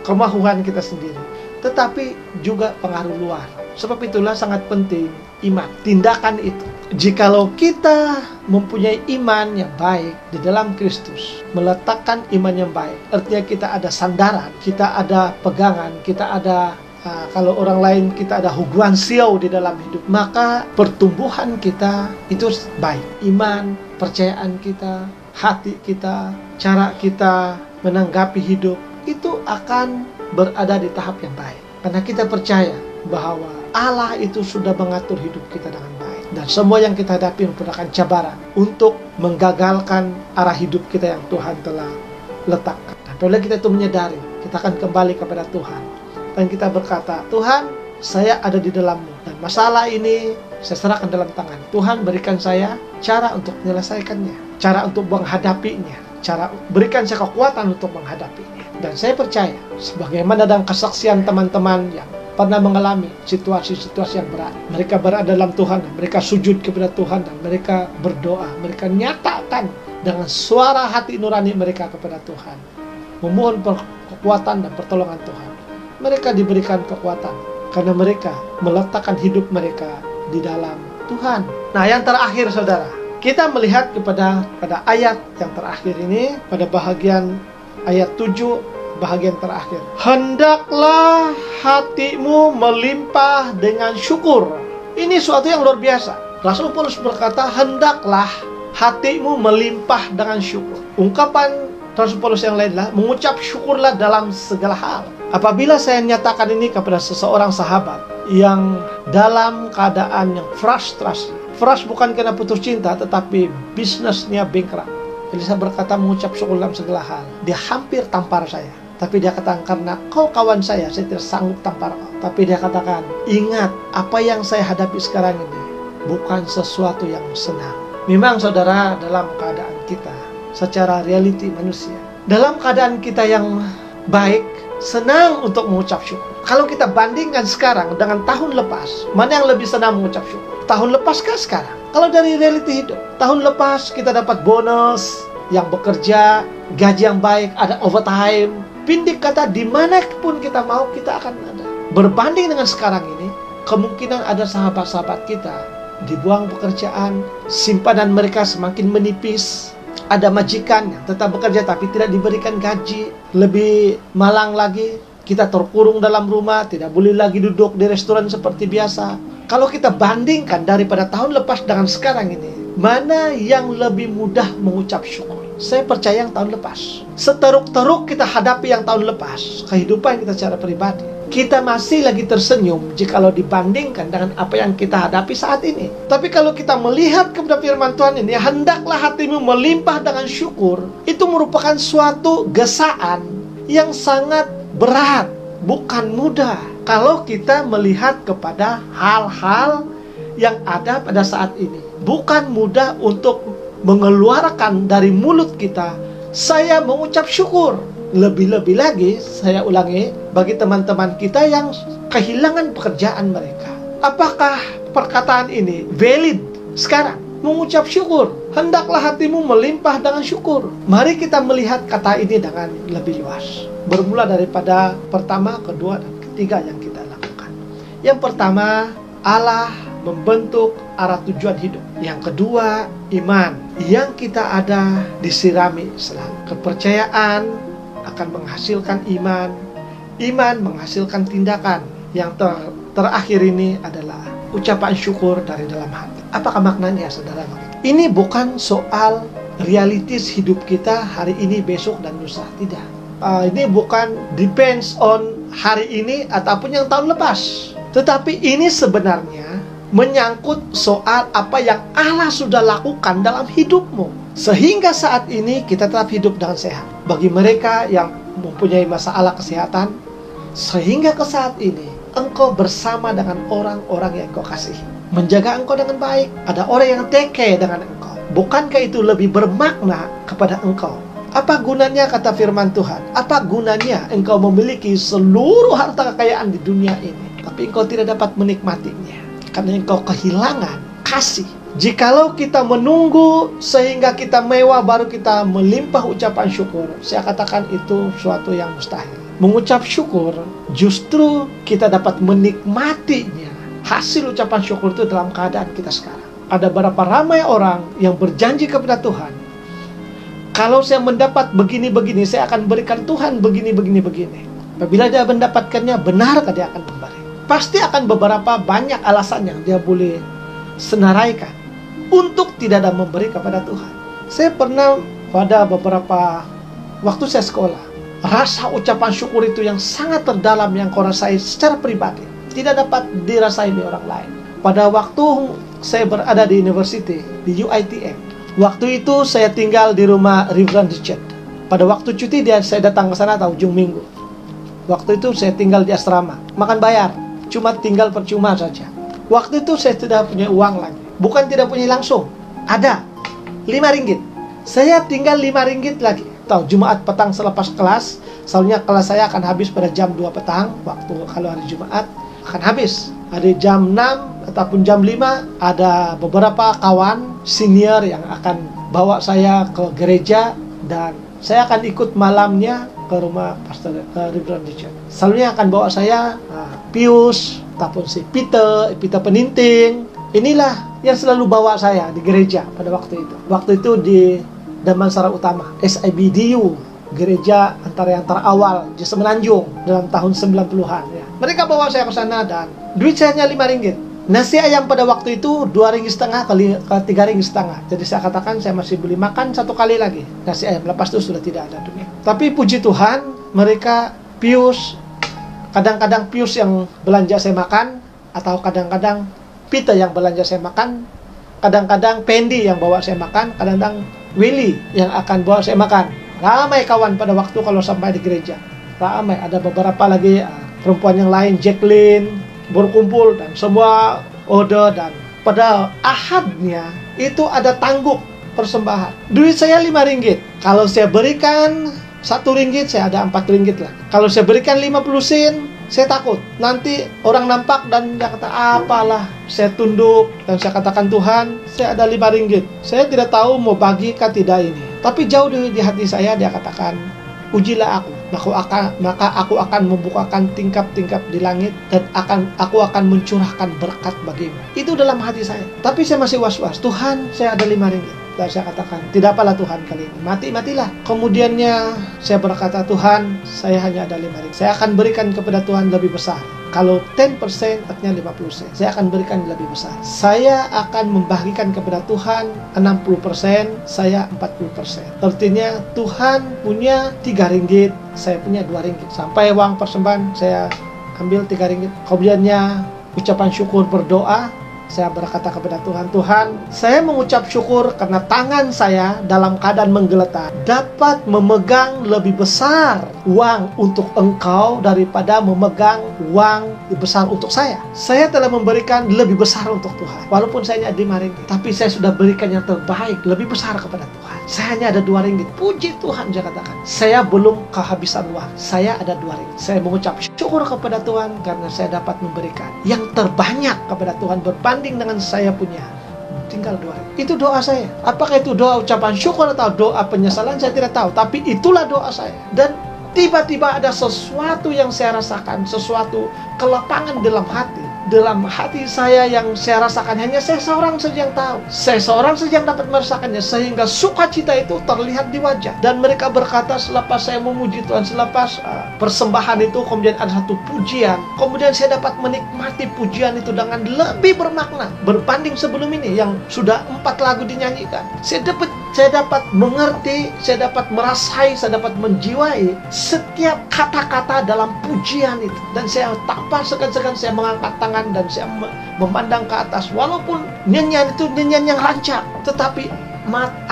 A: kemahuan kita sendiri, tetapi juga pengaruh luar. Sebab itulah sangat penting iman, tindakan itu. Jikalau kita mempunyai iman yang baik di dalam Kristus, meletakkan iman yang baik, artinya kita ada sandaran, kita ada pegangan, kita ada kalau orang lain kita ada hubungan siau di dalam hidup, maka pertumbuhan kita itu baik. Iman, percayaan kita, hati kita, cara kita menanggapi hidup itu akan berada di tahap yang baik. Karena kita percaya bahwa Allah itu sudah mengatur hidup kita dengan baik. Dan semua yang kita hadapi merupakan cabaran untuk menggagalkan arah hidup kita yang Tuhan telah letakkan. Apabila kita itu menyadari, kita akan kembali kepada Tuhan. dan kita berkata, Tuhan, saya ada di dalam-Mu, dan masalah ini saya serahkan dalam tangan. Tuhan, berikan saya cara untuk menyelesaikannya, cara untuk menghadapinya, cara berikan saya kekuatan untuk menghadapinya. Dan saya percaya, sebagaimana dalam kesaksian teman-teman yang pernah mengalami situasi-situasi yang berat, mereka berada dalam Tuhan, dan mereka sujud kepada Tuhan, dan mereka berdoa, mereka nyatakan dengan suara hati nurani mereka kepada Tuhan, memohon kekuatan dan pertolongan Tuhan. Mereka diberikan kekuatan karena mereka meletakkan hidup mereka di dalam Tuhan. Nah, yang terakhir saudara, kita melihat pada ayat yang terakhir ini, pada bahagian ayat 7, bahagian terakhir. Hendaklah hatimu melimpah dengan syukur. Ini suatu yang luar biasa. Rasul Paulus berkata, hendaklah hatimu melimpah dengan syukur. Ungkapan Rasul Paulus yang lain adalah mengucap syukurlah dalam segala hal. Apabila saya nyatakan ini kepada seseorang sahabat yang dalam keadaan yang frustrasi, bukan karena putus cinta, tetapi bisnisnya bankrupt. Jadi saya berkata mengucap syukur dalam segala hal. Dia hampir tampar saya, tapi dia katakan, karena kau kawan saya tidak sanggup tampar kau. Tapi dia katakan, ingat, apa yang saya hadapi sekarang ini bukan sesuatu yang senang. Memang saudara, dalam keadaan kita, secara realiti manusia, dalam keadaan kita yang baik, senang untuk mengucap syukur. Kalau kita bandingkan sekarang dengan tahun lepas, mana yang lebih senang mengucap syukur? Tahun lepas kah sekarang? Kalau dari realiti hidup, tahun lepas kita dapat bonus, yang bekerja, gaji yang baik, ada overtime. Pindik kata, dimanapun kita mau, kita akan ada. Berbanding dengan sekarang ini, kemungkinan ada sahabat-sahabat kita dibuang pekerjaan, simpanan mereka semakin menipis. Ada majikan yang tetap bekerja tapi tidak diberikan gaji. Lebih malang lagi, kita terkurung dalam rumah, tidak boleh lagi duduk di restoran seperti biasa. Kalau kita bandingkan daripada tahun lepas dengan sekarang ini, mana yang lebih mudah mengucap syukur? Saya percaya yang tahun lepas. Seteruk-teruk kita hadapi yang tahun lepas, kehidupan kita secara pribadi, kita masih lagi tersenyum jikalau dibandingkan dengan apa yang kita hadapi saat ini. Tapi kalau kita melihat kepada firman Tuhan ini, hendaklah hatimu melimpah dengan syukur, itu merupakan suatu gesaan yang sangat berat, bukan mudah. Kalau kita melihat kepada hal-hal yang ada pada saat ini, bukan mudah untuk mengeluarkan dari mulut kita, saya mengucap syukur. Lebih-lebih lagi, saya ulangi, bagi teman-teman kita yang kehilangan pekerjaan mereka. Apakah perkataan ini valid sekarang? Mengucap syukur. Hendaklah hatimu melimpah dengan syukur. Mari kita melihat kata ini dengan lebih luas. Bermula daripada pertama, kedua, dan ketiga yang kita lakukan. Yang pertama, Allah membentuk arah tujuan hidup. Yang kedua, iman yang kita ada disirami selalu. Kepercayaan akan menghasilkan iman, iman menghasilkan tindakan. Yang terakhir ini adalah ucapan syukur dari dalam hati. Apakah maknanya, saudara? Ini bukan soal realitis hidup kita hari ini, besok, dan lusa. Tidak. Ini bukan depends on hari ini ataupun yang tahun lepas. Tetapi ini sebenarnya menyangkut soal apa yang Allah sudah lakukan dalam hidupmu. Sehingga saat ini kita tetap hidup dengan sehat. Bagi mereka yang mempunyai masalah kesehatan, sehingga ke saat ini engkau bersama dengan orang-orang yang engkau kasihi, menjaga engkau dengan baik. Ada orang yang take care dengan engkau. Bukankah itu lebih bermakna kepada engkau? Apa gunanya, kata firman Tuhan, apa gunanya engkau memiliki seluruh harta kekayaan di dunia ini, tapi engkau tidak dapat menikmatinya karena engkau kehilangan kasih. Jikalau kita menunggu sehingga kita mewah baru kita melimpah ucapan syukur, saya katakan itu suatu yang mustahil. Mengucap syukur, justru kita dapat menikmatinya. Hasil ucapan syukur itu dalam keadaan kita sekarang. Ada berapa ramai orang yang berjanji kepada Tuhan, kalau saya mendapat begini-begini, saya akan berikan Tuhan begini-begini. Apabila dia mendapatkannya, benarkah dia akan memberi? Pasti akan beberapa banyak alasan yang dia boleh senaraikan untuk tidak ada memberi kepada Tuhan. Saya pernah pada beberapa waktu saya sekolah, rasa ucapan syukur itu yang sangat terdalam yang kau rasai secara pribadi, tidak dapat dirasai oleh orang lain. Pada waktu saya berada di university, di UITM, waktu itu saya tinggal di rumah Reverend Richard. Pada waktu cuti saya datang ke sana ujung minggu. Waktu itu saya tinggal di asrama, makan bayar, cuma tinggal percuma saja. Waktu itu saya tidak punya uang lagi, bukan tidak punya langsung, ada 5 ringgit. Saya tinggal 5 ringgit lagi. Tahu, Jumat petang selepas kelas, soalnya kelas saya akan habis pada jam 2 petang, waktu kalau hari Jumat akan habis. Ada jam 6 ataupun jam 5, ada beberapa kawan senior yang akan bawa saya ke gereja, dan saya akan ikut malamnya ke rumah Pastor Reverend Richard. Selalunya akan bawa saya Pius, ataupun si Peter Peninting. Inilah yang selalu bawa saya di gereja pada waktu itu. Waktu itu di Damansara Utama, SIBDU, gereja antara yang terawal di Semenanjung dalam tahun 90-an ya. Mereka bawa saya ke sana dan duit saya hanya 5 ringgit. Nasi ayam pada waktu itu 2,5 ringgit kali 3,5 ringgit. Jadi saya katakan saya masih beli makan 1 kali lagi nasi ayam. Lepas itu sudah tidak ada dunia. Tapi puji Tuhan, mereka Pius, kadang-kadang Pius yang belanja saya makan, atau kadang-kadang Peter yang belanja saya makan, kadang-kadang Pendi yang bawa saya makan, kadang-kadang Willy yang akan bawa saya makan. Ramai kawan pada waktu kalau sampai di gereja. Ramai, ada beberapa lagi perempuan yang lain, Jacqueline, berkumpul dan semua order. Dan pada Ahadnya itu ada tangguk persembahan. Duit saya 5 ringgit. Kalau saya berikan 1 ringgit, saya ada 4 ringgit lah. Kalau saya berikan 50 sen, saya takut nanti orang nampak dan dia kata apalah. Saya tunduk dan saya katakan, Tuhan, saya ada 5 ringgit. Saya tidak tahu mau bagi kah tidak ini. Tapi jauh di hati saya dia katakan, ujilah aku, maka aku akan membukakan tingkap-tingkap di langit, dan aku akan mencurahkan berkat bagimu. Itu dalam hati saya. Tapi saya masih was-was. Tuhan, saya ada 5 ringgit. Dan saya katakan, tidak apalah Tuhan kali ini, matilah. Kemudiannya saya berkata, Tuhan, saya hanya ada 5 ringgit. Saya akan berikan kepada Tuhan lebih besar. Kalau 10%, artinya 50 sen. Saya akan berikan lebih besar. Saya akan membagikan kepada Tuhan 60%, saya 40%. Artinya Tuhan punya 3 ringgit, saya punya 2 ringgit. Sampai uang persembahan saya ambil 3 ringgit. Kemudiannya ucapan syukur, berdoa. Saya berkata kepada Tuhan, Tuhan, saya mengucap syukur karena tangan saya dalam keadaan menggeletar dapat memegang lebih besar uang untuk Engkau daripada memegang uang besar untuk saya. Saya telah memberikan lebih besar untuk Tuhan. Walaupun saya hanya 5 ringgit, tapi saya sudah berikan yang terbaik, lebih besar kepada Tuhan. Saya hanya ada 2 ringgit. Puji Tuhan, saya katakan. Saya belum kehabisan uang. Saya ada 2 ringgit. Saya mengucap syukur kepada Tuhan karena saya dapat memberikan yang terbanyak kepada Tuhan berbanding dengan saya punya tinggal 2 ringgit. Itu doa saya. Apakah itu doa ucapan syukur atau doa penyesalan, saya tidak tahu. Tapi itulah doa saya. Dan tiba-tiba ada sesuatu yang saya rasakan, sesuatu kelapangan dalam hati. Dalam hati saya yang saya rasakan hanya saya seorang saja yang tahu. Saya seorang saja yang dapat merasakannya, sehingga sukacita itu terlihat di wajah. Dan mereka berkata, selepas saya memuji Tuhan, selepas persembahan itu, kemudian ada satu pujian. Kemudian saya dapat menikmati pujian itu dengan lebih bermakna berbanding sebelum ini yang sudah 4 lagu dinyanyikan. Saya dapat mengerti, saya dapat merasai, saya dapat menjiwai setiap kata-kata dalam pujian itu. Dan saya tanpa segan-segan saya mengangkat tangan dan saya memandang ke atas. Walaupun nyanyian itu nyanyian yang rancak, tetapi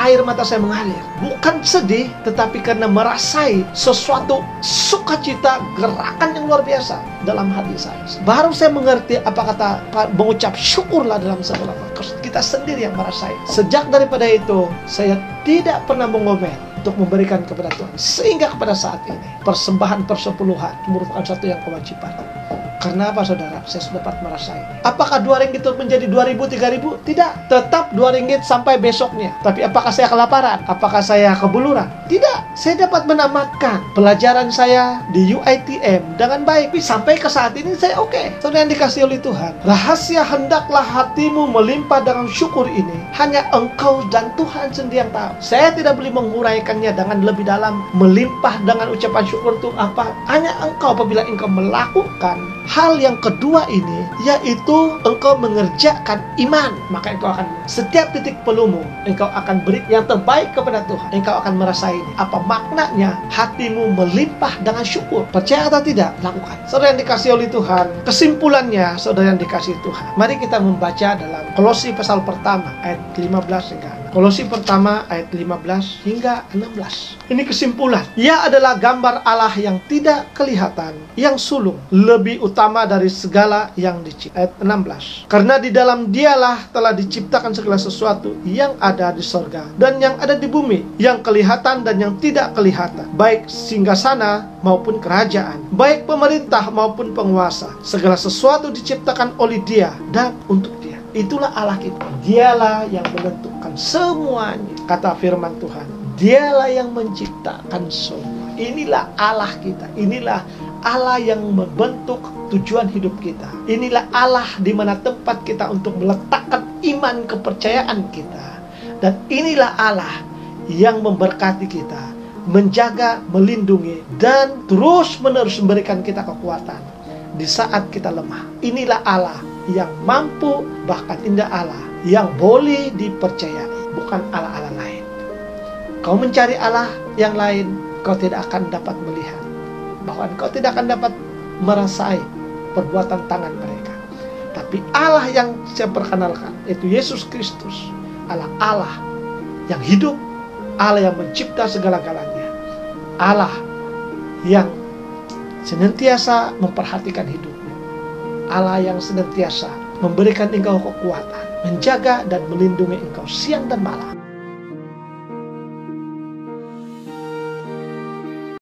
A: air mata saya mengalir. Bukan sedih, tetapi karena merasai sesuatu sukacita, gerakan yang luar biasa dalam hati saya. Baru saya mengerti apa kata mengucap syukurlah dalam segala perkara. Kita sendiri yang merasai. Sejak daripada itu, saya tidak pernah mengomel untuk memberikan kepada Tuhan. Sehingga kepada saat ini, persembahan persepuluhan merupakan satu yang kewajiban. Karena apa saudara? Saya sudah dapat merasai. Apakah 2 ringgit itu menjadi 2.000, 3.000? Tidak. Tetap 2 ringgit sampai besoknya. Tapi apakah saya kelaparan? Apakah saya kebuluran? Tidak. Saya dapat menamatkan pelajaran saya di UITM dengan baik. Sampai ke saat ini saya oke. Saudara yang dikasihi oleh Tuhan, rahasia hendaklah hatimu melimpah dengan syukur ini hanya Engkau dan Tuhan sendiri yang tahu. Saya tidak boleh menguraikannya dengan lebih dalam. Melimpah dengan ucapan syukur itu apa? Hanya Engkau apabila Engkau melakukan hal yang kedua ini, yaitu engkau mengerjakan iman, maka engkau akan setiap titik pelumu, engkau akan beri yang terbaik kepada Tuhan. Engkau akan merasai ini. Apa maknanya? Hatimu melimpah dengan syukur. Percaya atau tidak? Lakukan. Saudara yang dikasihi oleh Tuhan, kesimpulannya, saudara yang dikasihi Tuhan, mari kita membaca dalam Kolose pasal pertama ayat 15 hingga 6. Kolose pertama ayat 15 hingga 16. Ini kesimpulan. Ia adalah gambar Allah yang tidak kelihatan, yang sulung, lebih utama dari segala yang dicipta. Ayat 16. Karena di dalam Dialah telah diciptakan segala sesuatu yang ada di sorga dan yang ada di bumi, yang kelihatan dan yang tidak kelihatan, baik singgasana maupun kerajaan, baik pemerintah maupun penguasa. Segala sesuatu diciptakan oleh Dia dan untuk Dia. Itulah Allah kita. Dialah yang menentukan semuanya. Kata firman Tuhan, Dialah yang menciptakan semua. Inilah Allah kita. Inilah Allah yang membentuk tujuan hidup kita. Inilah Allah di mana tempat kita untuk meletakkan iman kepercayaan kita. Dan inilah Allah yang memberkati kita, menjaga, melindungi, dan terus-menerus memberikan kita kekuatan di saat kita lemah. Inilah Allah yang mampu, bahkan indah Allah yang boleh dipercayai, bukan Allah-Allah lain. Kau mencari Allah yang lain, kau tidak akan dapat melihat, bahkan kau tidak akan dapat merasai perbuatan tangan mereka. Tapi Allah yang saya perkenalkan, yaitu Yesus Kristus, Allah yang hidup, Allah yang mencipta segala-galanya, Allah yang senantiasa memperhatikan hidupmu, Allah yang senantiasa memberikan engkau kekuatan, menjaga dan melindungi engkau siang dan malam.